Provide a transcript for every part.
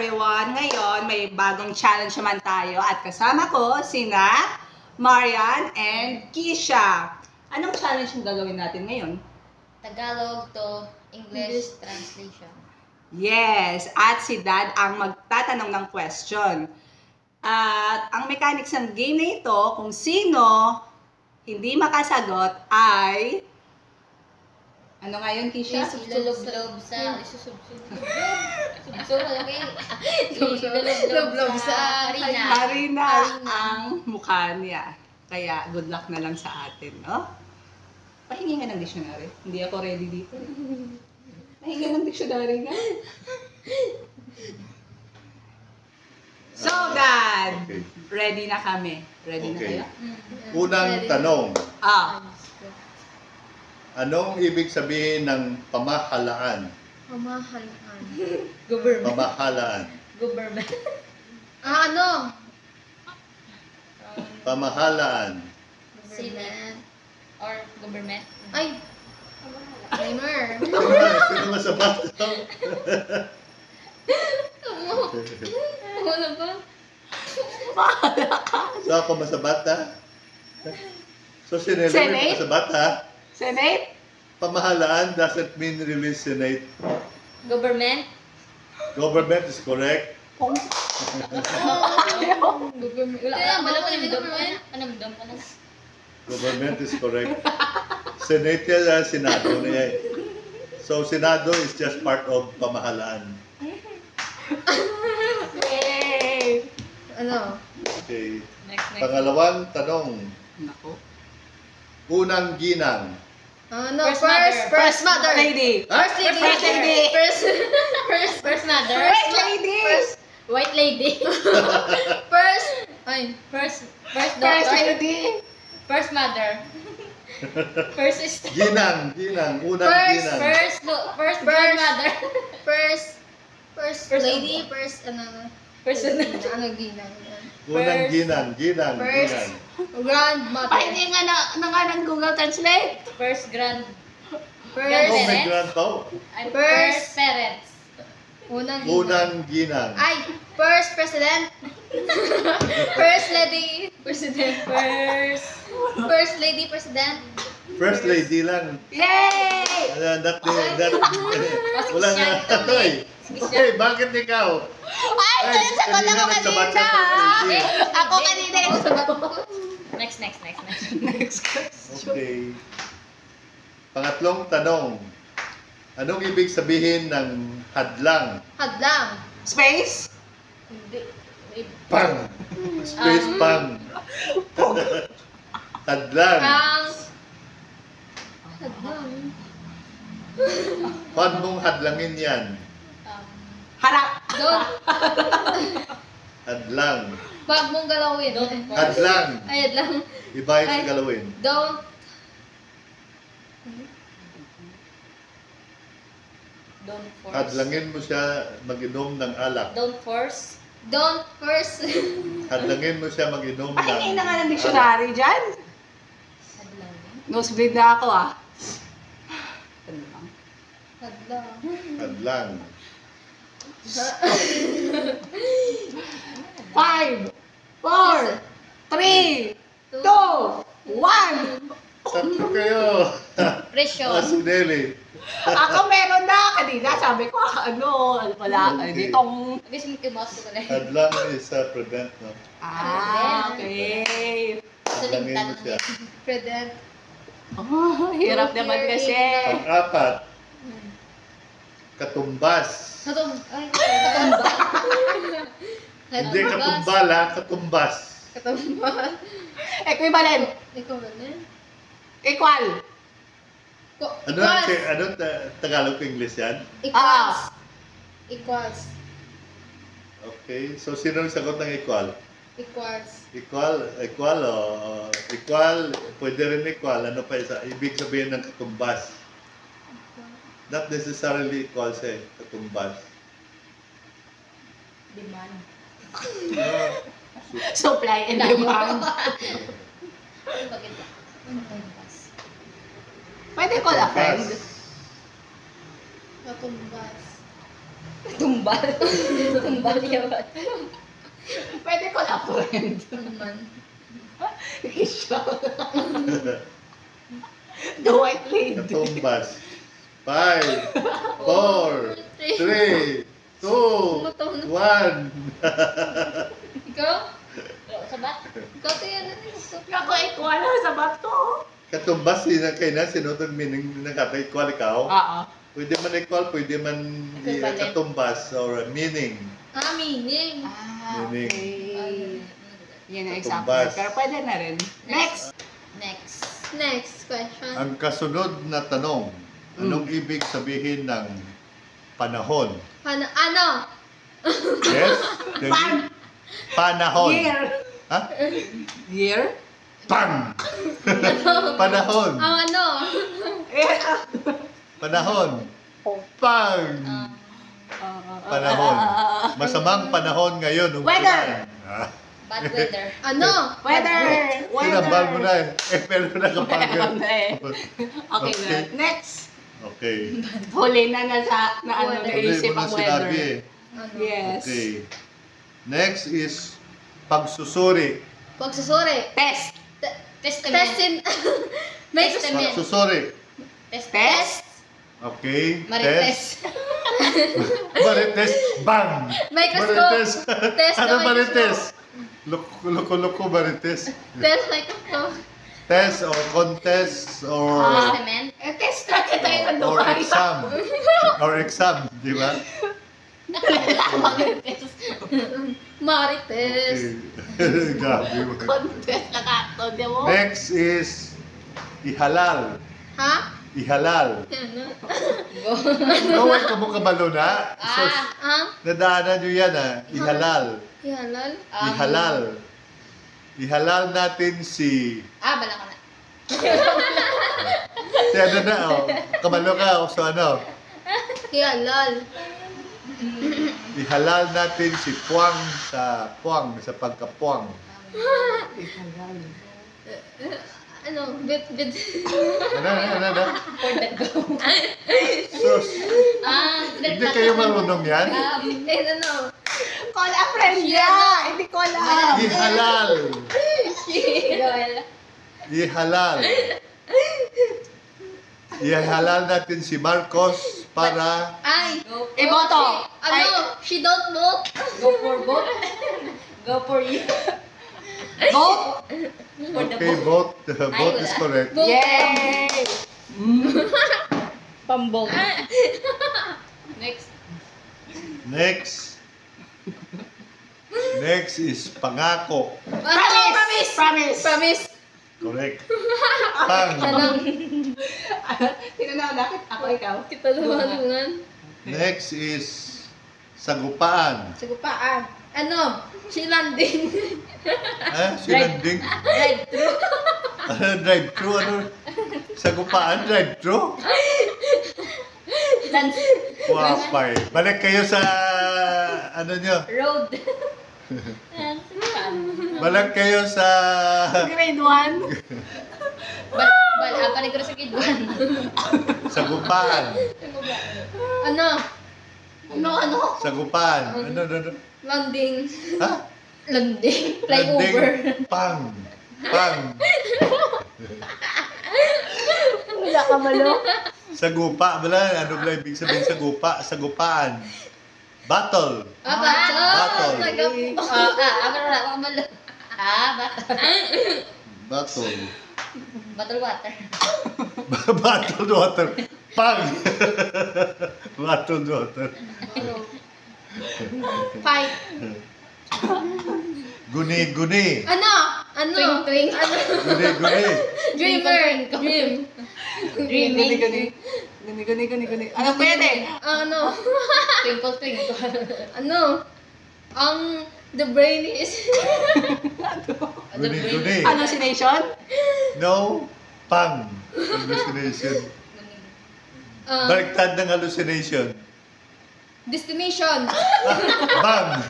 everyone! Ngayon, may bagong challenge naman tayo at kasama ko sina Marian and Kisha. Anong challenge yung gagawin natin ngayon? Tagalog to English translation. Yes, at si Dad ang magtatanong ng question. At ang mechanics ng game na ito, kung sino hindi makasagot ay... Ano nga yun, Kisha? Ilulublob sa... Ilulublob sa Harina ang mukha niya. Kaya good luck na lang sa atin, no? Pahingi nga ng dictionary. Hindi ako ready dito. Pahingi ng dictionary nga. So, Dad, ready na kami. Ready na kayo? Unang tanong, anong ibig sabihin ng pamahalaan? Pamahalaan. Pamahalaan. Government. Ano? Pamahalaan. Senate or government. Ay! Timer. Sino masabat ito? Wala ba? So ako masabat ha? So sinelo Senate? masabat ha? Senate? Pamahalaan doesn't mean really Senate. Government. Government is correct. Government is correct. Senate yan, Senado na yan. So Senado is just part of pamahalaan. Yay! Ano? Okay. Next. Pangalawang tanong. Nako. Unang ginang. Ano? First mother. Lady. First lady. First lady. First mother. First lady. White lady. First First First daughter. lady. First mother. First sister. Unang ginang. First First grandmother. First lady. First First ano ginang. Unang ginang. First grandmother. Pahingi nga ng Google Translate. First Oh First my grandpa. First parents. Unang ginang. Ay! First president. First lady president. First lady president. First lady lang. Yay! Wala nga. Okay, bakit ikaw? Ay, kaya sagot ako nagsabat kanina. ka first lady. Ako kanina yung sagot ko. Next. Next question. Okay. Pangatlong tanong. Anong ibig sabihin ng hadlang? Hadlang. Space? Pang! Space pang! Hadlang. Hadlang. Paano mong hadlangin yan? Harap. Don't. Hadlang. Wag mong galawin. Don't force. Hadlang. Ay, hadlang. Iba yung sa galawin. Don't. Don't force. Hadlangin mo siya mag-inom ng alak. Don't force. Don't first. Hadlangin mo siya mag-inom ng Pahingi na nga ng dictionary dyan. Hadlangin. Nosebleed na ako Ano lang? Hadlang. Hadlang. 5, 4, 3, 2, 1. Tatlo kayo. Pressure. Si Nelly. Ako meron na. Kanina sabi ko, wala. Ditong... Gusto mo kiboss ko na. Hadlang is prevent, no? Okay. Hadlangin mo siya. President. Oh, hirap naman kasi. Pang-apat. Katumbas. Katumba. Hindi katumbal ha, katumbas. Katumba. Equivalent. Ikaw ba na? Equal. Ano Tagalog to English yan? Equals. Equals. Okay, so sino ang sagot ng equal? Equals. Equal, pwede rin equal. Ano pa isa? Ibig sabihin ng katumbas. Not necessarily equal siya, katumbas. Demand. Supply and demand. Pwede ko la, friend. Katumbas. Tumbal. Tumbal yaman. Pwede ko na friend. Ano man? Kisha. The White Lady. Katumbas. 5, 4, 3, 2, 1. Ikaw? Sabat. Ikaw tayo na rin. Ako ay wala sa bato. Katumbas, kaya na sinutong meaning ng kata-equal ikaw. Oo. Pwede man equal, pwede man Equivalent. katumbas or meaning. Meaning. Okay. Yan ang example. Katumbas. Pero pwede na rin. Next. Next. Next question. Ang kasunod na tanong, anong ibig sabihin ng panahon? Ano? Yes? Ready? Panahon. Year. Ha? Year? Pang! Panahon. Ang ano? Panahon. Pang! Panahon. Masamang panahon ngayon. Weather. Bad weather. Ano? Weather. Sinambal mo na eh. Pero nakapagod. Okay, Okay. na. Next. Okay. Huli na sa na ano Weather. Hindi naisip mo na ang sinabi weather. eh. Ano? Yes. Okay. Next is pagsusuri. Pagsusuri. Test. Testament. Testin. May Testament. Pagsusuri. Test. Okay. Marites. Marites. Bang! Microscope. Marites. Test na Ano microscope. marites? Loko-loko marites. Test microscope. Test or contest or Testament. Test na kita yung or duhay. exam. Or exam, di ba? Marites. Okay. Gabi mo. Contest na ka. Di mo? Next is ihalal. Ha? Ihalal. Ano? Gawin ka mo kabalo na. So, nadaanan nyo yan Ihalal. Ihalal? Ihalal. Ihalal natin si... Bala ko na. Si ano na, kabalo ka, so ano? Ihalal. Ihalal natin si Puang sa pagkapuang. Ano? Bit. Ano? For the go. Sus, hindi kayo marunong yan? Ano? Call a friend niya. Hindi ko alam. Ihalal. Joel. Ihalal. Ihalal natin si Marcos para... Ay! Iboto. Ano? She don't vote? Go for vote. Go for you. Vote. For the Okay, vote. vote. Vote is correct. Vote. Yay! Pambong. Next. Next is pangako. Promise. Promise. Correct. Pang. Tinanaw na ako ikaw. Kita lumalungan. Next is sagupaan. Sagupaan. Ano? She landing. Silanding. Drive-thru. Ano, drive-thru? Ano? Sagupaan, drive-thru? Lance. Wapay. Balik kayo sa, ano nyo? Road. Balik kayo sa, Grade 1. Balik ko na sa kidwan. sagupaan. Ano? Ano? Sagupaan. Ano? Landing. Ha? Landing. Landing. Flyover. Pang. Wala ka malo. Sagupa. Ano ba ibig sabihin sagupa? Sagupaan. Battle. Battle. Battle. Ako na ako malo. Battle. Battle. Battle water. Battle water. Pang. Battle water. Fight. Guni-guni. Ano? Twing. Ano? Guni-guni. Dreamer. Dream. Dreaming. Guni. Ano pwede? Ano? Twinkle. Ano? The brain is... Guni-guni. Hallucination? No. Pang. Hallucination. Baliktad ng hallucination. Destination. Bang!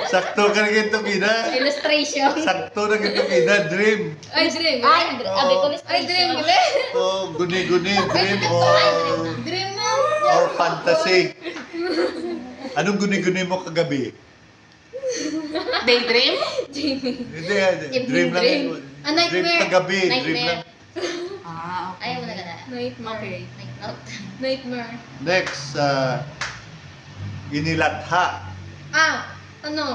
Sakto ka na ganito kina. Illustration. Sakto na ganito kina. Dream. Ay, dream. Abi ko Ay, dream. Gali. Guni-guni. Dream Dream mo. or fantasy. Anong guni-guni mo kagabi? Daydream? Jamie. Hindi, dream lang. Dream. A nightmare. Dream kagabi, dream lang. Nightmare. Ah, okay. Ayaw mo na gana. Nightmare. Okay. Night out. Nightmare. Next, inilatha. Ano?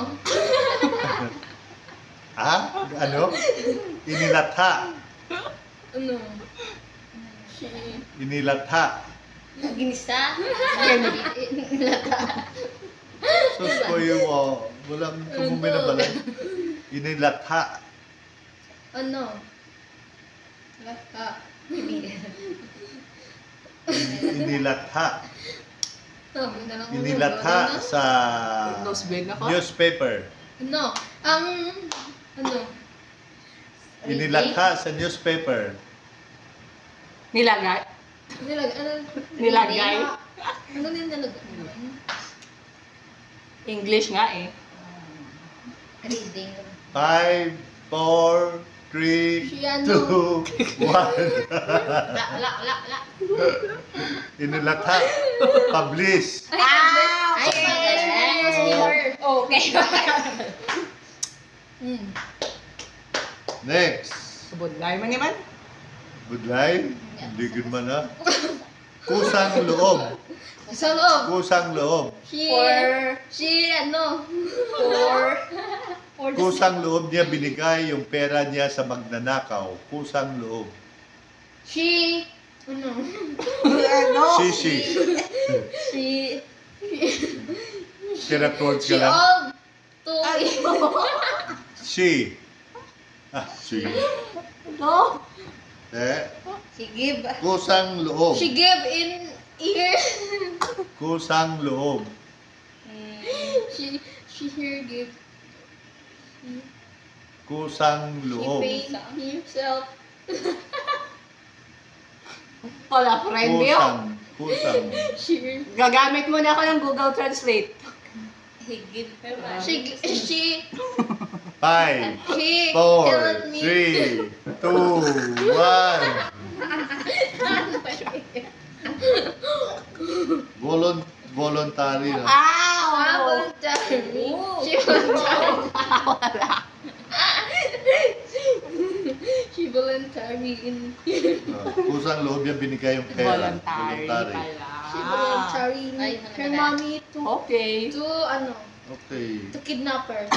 Ano? Inilatha. Ano? She. Inilatha. Ginisa. Sus ko yung walang kumumi na balay. Inilatha. Ano? Laka. Inilatha. Sabi na lang. Inilatha sa Nosebleed ako? newspaper. Ano? Ano? Inilatha sa newspaper. Nilagay? Ano? Nilagay? Ano din nilagay? English nga eh. Reading. 5, 4, 3, Si ano? 2, 1. La. Inilatha. Publish. Ay, Newspaper. Okay. Next. Budlay man naman. Budlay. Hindi good man ha. Kusang loob. Sa loob. Kusang loob. Ano? Kusang loob niya binigay yung pera niya sa magnanakaw. Kusang loob. Ano? Ano? Sisi. Kaya towards ka She lang. all to She. She. No? Sige ba? Kusang loob. She give in ear. Kusang loob. She here give. Kusang He loob. paid himself. Wala, friend yo. Kusang. She Gagamit muna ako ng Google Translate. He give her money. she 5, he 4, helped me. 3, 2, 1. Voluntary na. Voluntary. She voluntary. She voluntary in. Kusang loob niya binigay yung pera. Voluntary pala. She voluntary Ay, her ano mommy Okay. to Okay. to kidnapper.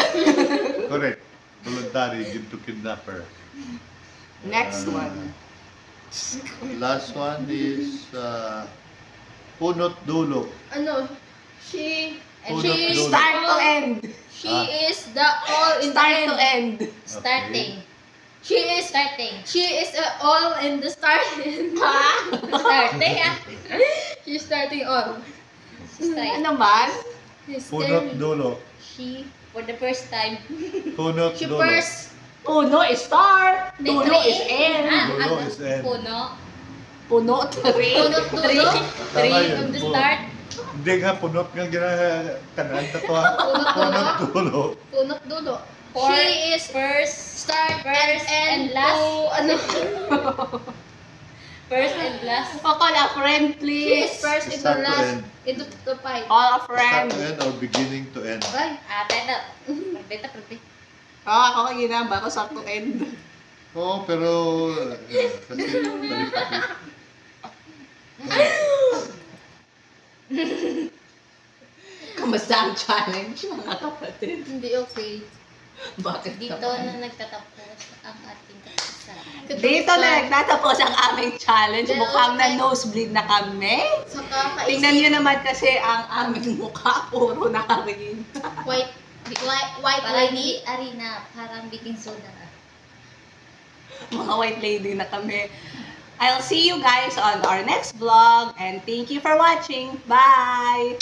Correct. Voluntary, give to kidnapper. Next one. Last one is punot dulo. Ano? She Punot she dulo. Start to end. She is the all in the Start end. to end. Starting. She is all in the start. Starting She's starting all. Start. Ano man? She's Punot dulo. She, for the first time. Punot She dulo. first. Uno is start. Dulo is end. Dulo is end. Puno. Puno, three. Punot dulo. Three Tama yun, from the puno. start. Hindi nga, punot nga ginakanan ka to ha. Punot dulo. Punot dulo. Four. She is First, start first and and last. ano? First and last. Pakala, friend, She please. is first in the Start to last. end. Into the fight. All a Start friend. to end or beginning to end. Bye. Tayo. Pagdita. Ako ginamba ko start to end. Oo, pero kasi balik-balik. Kamusta ang challenge, mga kapatid? Hindi okay. Bakit Dito naman? na nagtatapos ang ating kapisahan. Dito na nagtatapos ang aming challenge. Mukhang na nosebleed na kami. Saka Tingnan nyo naman kasi ang aming mukha, puro nakarin. white Parang lady. di arena, parang baking soda. Mga white lady na kami. I'll see you guys on our next vlog and thank you for watching. Bye!